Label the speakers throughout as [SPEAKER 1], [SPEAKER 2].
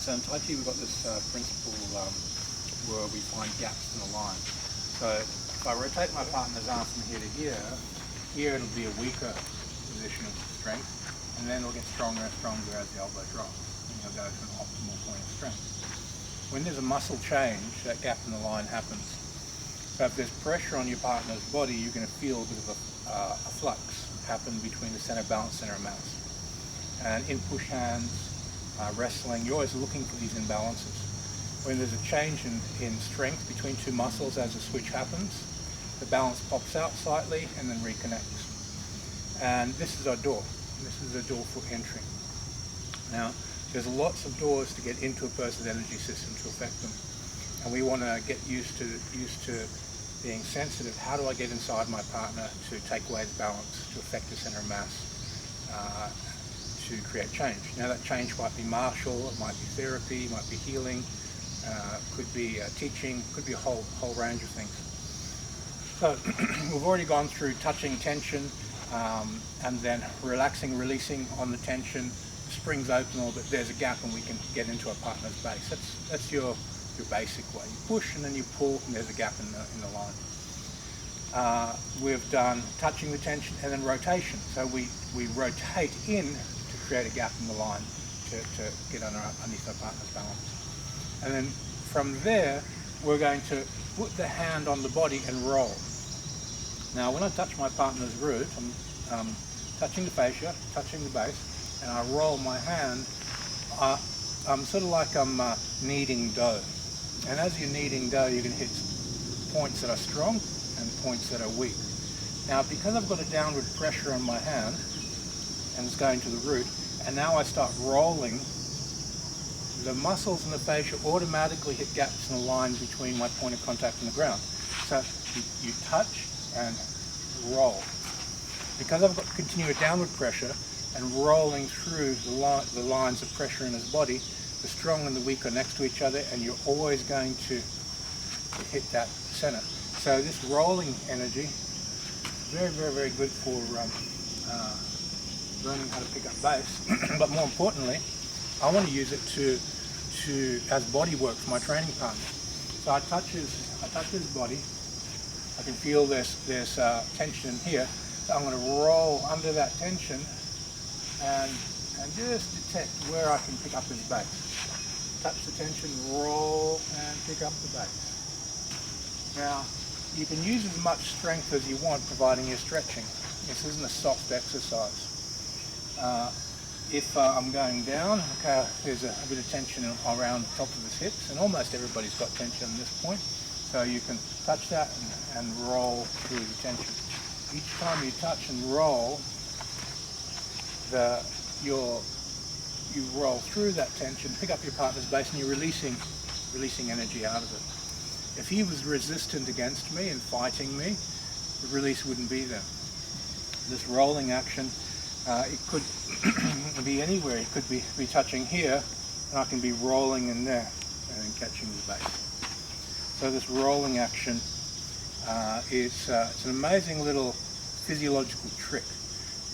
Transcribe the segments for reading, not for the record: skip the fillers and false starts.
[SPEAKER 1] So in Tai Chi we've got this principle where we find gaps in the line. So if I rotate my partner's arm from here to here it'll be a weaker position of strength, and then it'll get stronger and stronger as the elbow drops, and you'll go to an optimal point of strength. When there's a muscle change, that gap in the line happens. So if there's pressure on your partner's body, you're going to feel a bit of a flux happen between the center of balance, center of mass. And in push hands, wrestling, you're always looking for these imbalances. When there's a change in strength between two muscles as a switch happens, the balance pops out slightly and then reconnects. And this is our door. This is the door for entry. Now, there's lots of doors to get into a person's energy system to affect them. And we want to get used to being sensitive. How do I get inside my partner to take away the balance, to affect the center of mass, to create change? Now that change might be martial, it might be therapy, it might be healing, could be teaching, could be a whole range of things. So we've already gone through touching tension, and then relaxing, releasing on the tension. The spring's open a little bit, there's a gap and we can get into our partner's base. That's your basic way. You push and then you pull and there's a gap in the line. We've done touching the tension and then rotation. So we rotate in to create a gap in the line to get underneath our partner's balance. And then from there, we're going to put the hand on the body and roll. Now when I touch my partner's root, I'm touching the fascia, touching the base, and I roll my hand, I'm sort of like I'm kneading dough. And as you're kneading dough, you can hit points that are strong and points that are weak. Now because I've got a downward pressure on my hand, and it's going to the root, and now I start rolling, the muscles in the fascia automatically hit gaps in the line between my point of contact and the ground. So you touch and roll. Because I've got continuous downward pressure and rolling through the lines of pressure in his body, the strong and the weak are next to each other, and you're always going to hit that center. So this rolling energy, very, very, very good for learning how to pick up bass. But more importantly, I want to use it as body work for my training partner. So I touch his body. I can feel there's tension here. So I'm going to roll under that tension and just detect where I can pick up his base. Touch the tension, roll, and pick up the base. Now, you can use as much strength as you want, providing you're stretching. This isn't a soft exercise. If I'm going down, okay, there's a bit of tension around the top of his hips, and almost everybody's got tension at this point. So you can touch that and roll through the tension. Each time you touch and roll, you roll through that tension, pick up your partner's base, and you're releasing energy out of it. If he was resistant against me and fighting me, the release wouldn't be there. This rolling action, it could be anywhere. It could be touching here, and I can be rolling in there and catching the base. So this rolling action it's an amazing little physiological trick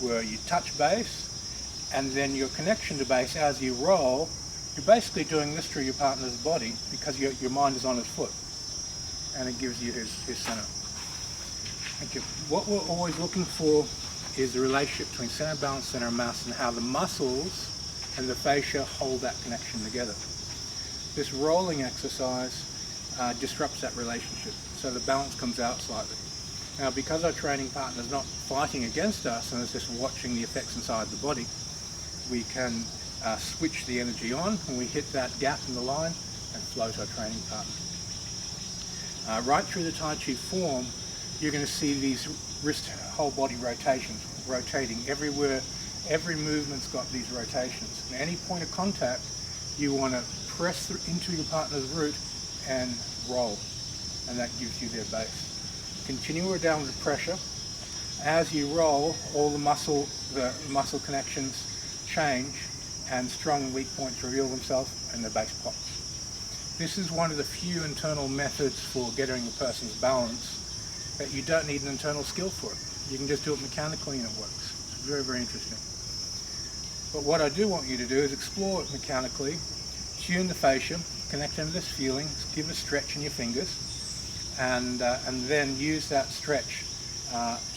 [SPEAKER 1] where you touch base, and then your connection to base as you roll, you're basically doing this through your partner's body because your mind is on his foot, and it gives you his center. Okay. What we're always looking for is the relationship between center of balance, center of mass, and how the muscles and the fascia hold that connection together. This rolling exercise disrupts that relationship, so the balance comes out slightly. Now, because our training partner is not fighting against us and is just watching the effects inside the body, we can switch the energy on when we hit that gap in the line and float our training partner. Right through the Tai Chi form, you're going to see these wrist whole body rotations, rotating everywhere. Every movement's got these rotations. At any point of contact, you want to press into your partner's root and roll, and that gives you their base. Continue with downward pressure. As you roll, all the muscle connections change, and strong and weak points reveal themselves, and the base pops. This is one of the few internal methods for getting a person's balance that you don't need an internal skill for it. You can just do it mechanically and it works. It's very, very interesting. But what I do want you to do is explore it mechanically tune the fascia, connect into this feeling, give a stretch in your fingers, and then use that stretch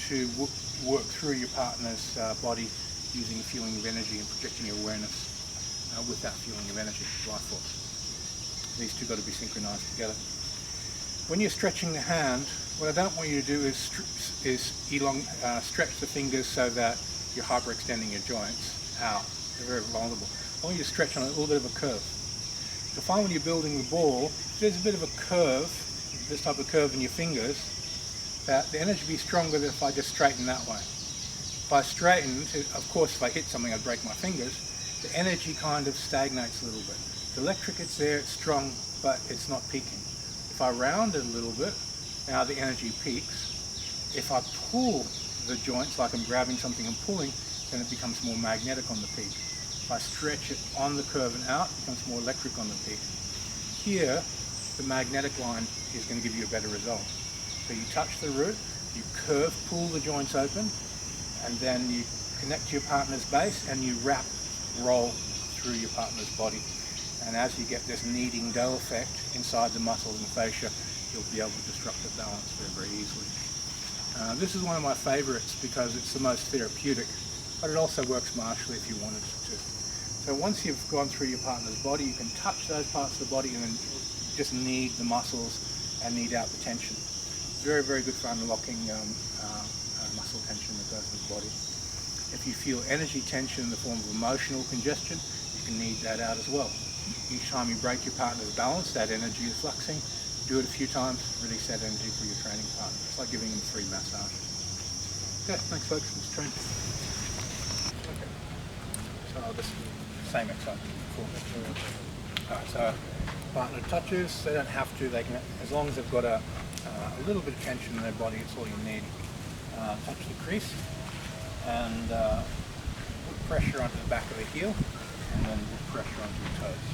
[SPEAKER 1] to work through your partner's body using the feeling of energy and projecting your awareness with that feeling of energy, life force. These two got to be synchronized together. When you're stretching the hand, what I don't want you to do is stretch the fingers so that you're hyperextending your joints out. They're very vulnerable. I want you to stretch on a little bit of a curve. You'll find when you're building the ball, if there's a bit of a curve, this type of curve in your fingers, that the energy will be stronger than if I just straighten that way. If I straightened, of course if I hit something I'd break my fingers, the energy kind of stagnates a little bit. The electric, it's there, it's strong, but it's not peaking. If I round it a little bit, now the energy peaks. If I pull the joints like I'm grabbing something and pulling, then it becomes more magnetic on the peak. If I stretch it on the curve and out, it becomes more electric on the peak. Here, the magnetic line is going to give you a better result. So you touch the root, you curve, pull the joints open, and then you connect to your partner's base and you roll through your partner's body. And as you get this kneading dough effect inside the muscles and fascia, you'll be able to disrupt the balance very, very easily. This is one of my favorites because it's the most therapeutic, but it also works martially if you wanted to. So once you've gone through your partner's body, you can touch those parts of the body and then just knead the muscles and knead out the tension. Very, very good for unlocking muscle tension in the person's body. If you feel energy tension in the form of emotional congestion, you can knead that out as well. Each time you break your partner's balance, that energy is fluxing. Do it a few times, release that energy for your training partner. It's like giving them free massage. Okay, thanks folks, let's train. Okay, so I'll just do the same exercise before. Alright, so partner touches, they don't have to, they can, as long as they've got a little bit of tension in their body, it's all you need. Touch the crease and put pressure onto the back of the heel and then put pressure onto the toes.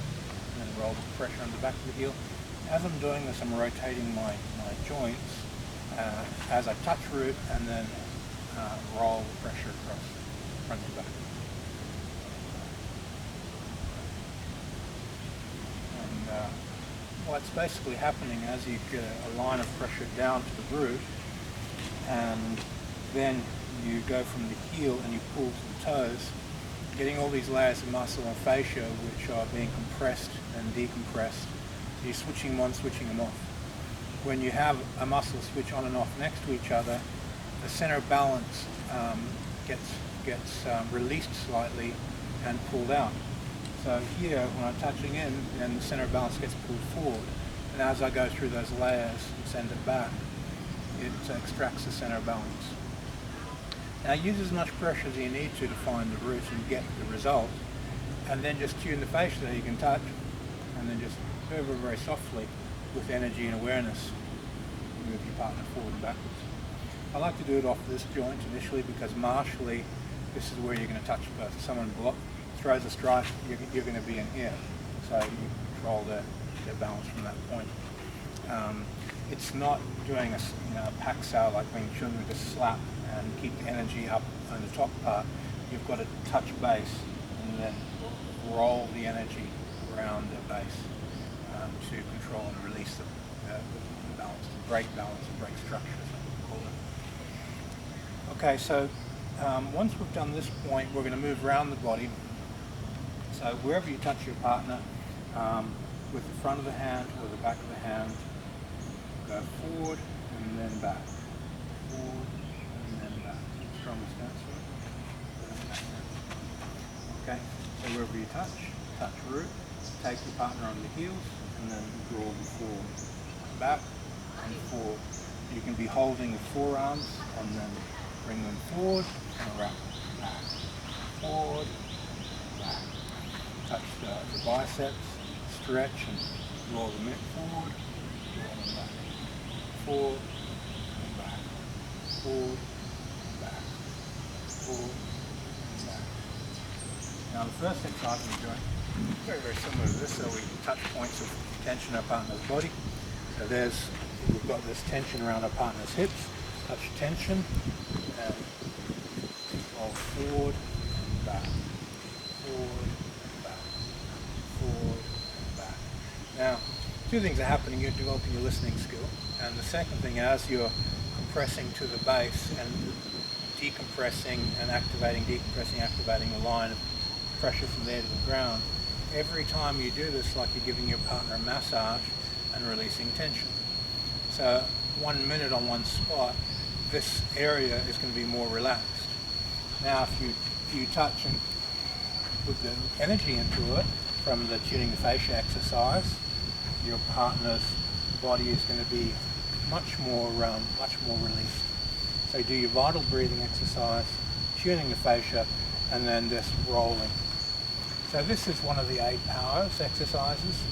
[SPEAKER 1] And then roll the pressure on the back of the heel. As I'm doing this, I'm rotating my joints as I touch root and then roll the pressure across front and back. And what's basically happening as you get a line of pressure down to the root, and then you go from the heel and you pull to the toes, getting all these layers of muscle and fascia which are being compressed and decompressed. So you're switching them on, switching them off. When you have a muscle switch on and off next to each other, the center of balance gets released slightly and pulled out. So here, when I'm touching in, then the center of balance gets pulled forward. And as I go through those layers and send it back, it extracts the center of balance. Now use as much pressure as you need to find the root and get the result, and then just tune the fascia that you can touch, and then just very, very softly with energy and awareness move your partner forward and backwards. I like to do it off this joint initially because martially this is where you're going to touch the person. Someone throws a strike, you're going to be in here, so you control their balance from that point. It's not doing a pack sail like Wing Chun with a slap and keep the energy up on the top part. You've got to touch base and then roll the energy around the base to control and release the balance, to break balance and break structure, as we call it. Okay, so once we've done this point, we're going to move around the body. So wherever you touch your partner, with the front of the hand or the back of the hand, go forward and then back. Forward and then back. Strongest stance. Okay, so wherever you touch root, take your partner on the heels and then draw them forward. Back and forward. You can be holding the forearms and then bring them forward and around. Back. Forward, back. Touch the biceps, stretch and draw the neck forward, draw them back. Forward and back. Forward and back. Forward and back. Now the first exercise we're doing is very, very similar to this, so we touch points of tension in our partner's body. So we've got this tension around our partner's hips, touch tension and roll forward and back. Forward and back. Forward and two things are happening. You're developing your listening skill, and the second thing, as you're compressing to the base and decompressing and activating the line of pressure from there to the ground, every time you do this, like you're giving your partner a massage and releasing tension. So 1 minute on one spot, this area is going to be more relaxed. Now if you touch and put the energy into it from the tuning the fascia exercise, your partner's body is going to be much more released. So do your vital breathing exercise, tuning the fascia, and then this rolling. So this is one of the 8 powers exercises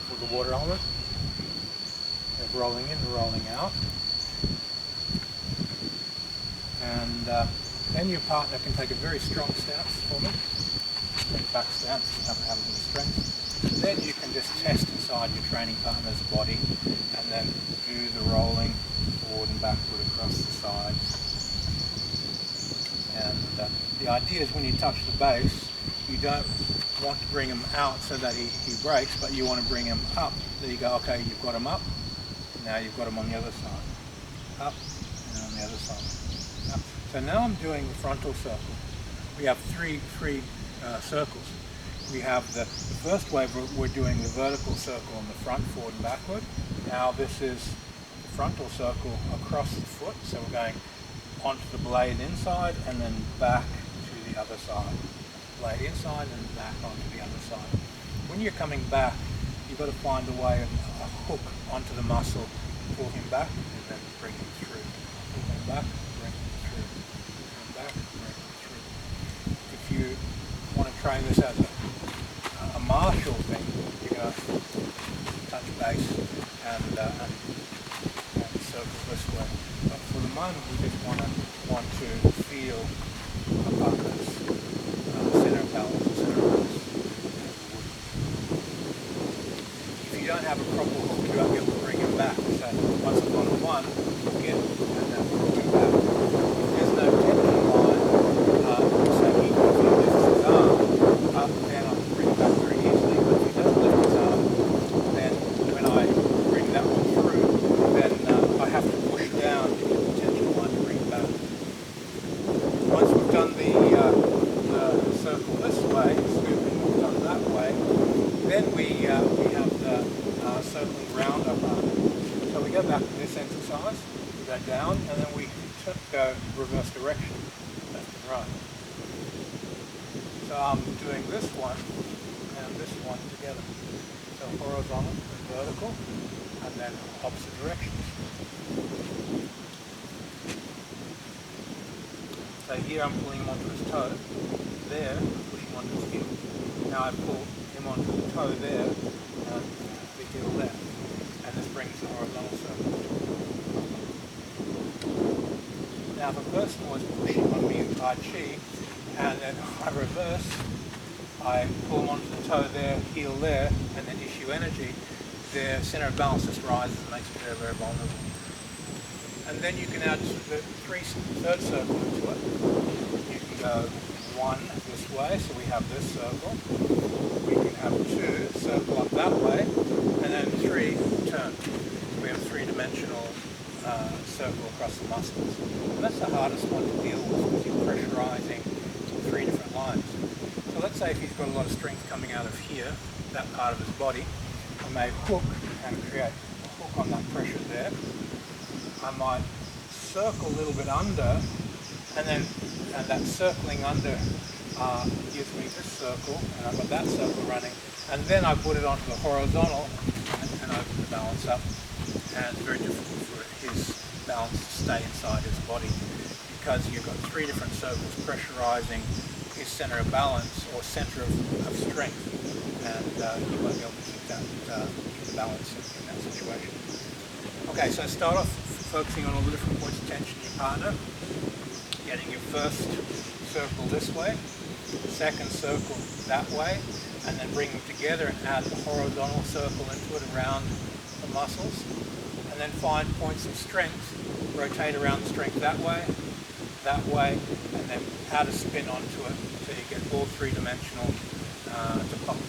[SPEAKER 1] for the water element. They're rolling in and rolling out. And then your partner can take a very strong stance for me. Back stance, you have to have a bit of strength. Then you can just test inside your training partner's body and then do the rolling forward and backward across the sides. And the idea is when you touch the base, you don't want to bring him out so that he breaks, but you want to bring him up. There you go, okay, you've got him up. Now you've got him on the other side. Up and on the other side. Up. So now I'm doing the frontal circle. We have three circles. We have the first wave, we're doing the vertical circle on the front, forward and backward. Now this is the frontal circle across the foot, so we're going onto the blade inside and then back to the other side. Blade inside and back onto the other side. When you're coming back, you've got to find a way, a hook onto the muscle, pull him back and then bring him through. Pull him back, bring him through. Pull him back, bring him through. If you want to train this as a martial thing, you're going to touch base and circle this way. But for the moment, we just want to feel our partner's center of balance, If you don't have a proper hook, you won't be able to bring him back. So once upon one, get and then bring him back. If there's no tension line, so he lifts his arm up, then I can bring him back very easily. But if he doesn't lift his arm, then when I bring that one through, then I have to push down to get the tension line to bring it back. Once we've done the circle this way, scooping we've done that way, then we have the circling round our partner. So we go back to this exercise, we go down, and then we go reverse direction, left and right. So I'm doing this one and this one together. So horizontal and vertical, and then opposite directions. So here I'm pulling him onto his toe, there I'm pushing onto his heel. Now I pull him onto the toe there, and the heel there. And this brings the horizontal circle. Now if a person was pushing on me in Tai Chi, and then I reverse, I pull them onto the toe there, heel there, and then issue energy, their center of balance just rises and makes it very, very vulnerable. And then you can add the third circle into it. You can go 1 this way, so we have this circle. We can have 2, circle up that way, and then 3, turn. So we have a 3-dimensional circle across the muscles. And that's the hardest one to deal with, because you're pressurizing 3 different lines. So let's say if he's got a lot of strength coming out of here, that part of his body, I may hook and create a hook on that pressure there. I might circle a little bit under, and that circling under gives me this circle, and I've got that circle running, and then I put it onto the horizontal and open the balance up, and it's very difficult for his balance to stay inside his body because you've got 3 different circles pressurizing his center of balance or center of strength, and you won't be able to keep the balance in that situation. Okay, so start off focusing on all the different points of tension in your partner, getting your first circle this way, second circle that way, and then bring them together and add the horizontal circle into it around the muscles, and then find points of strength, rotate around the strength that way, and then add a spin onto it so you get all 3-dimensional to pop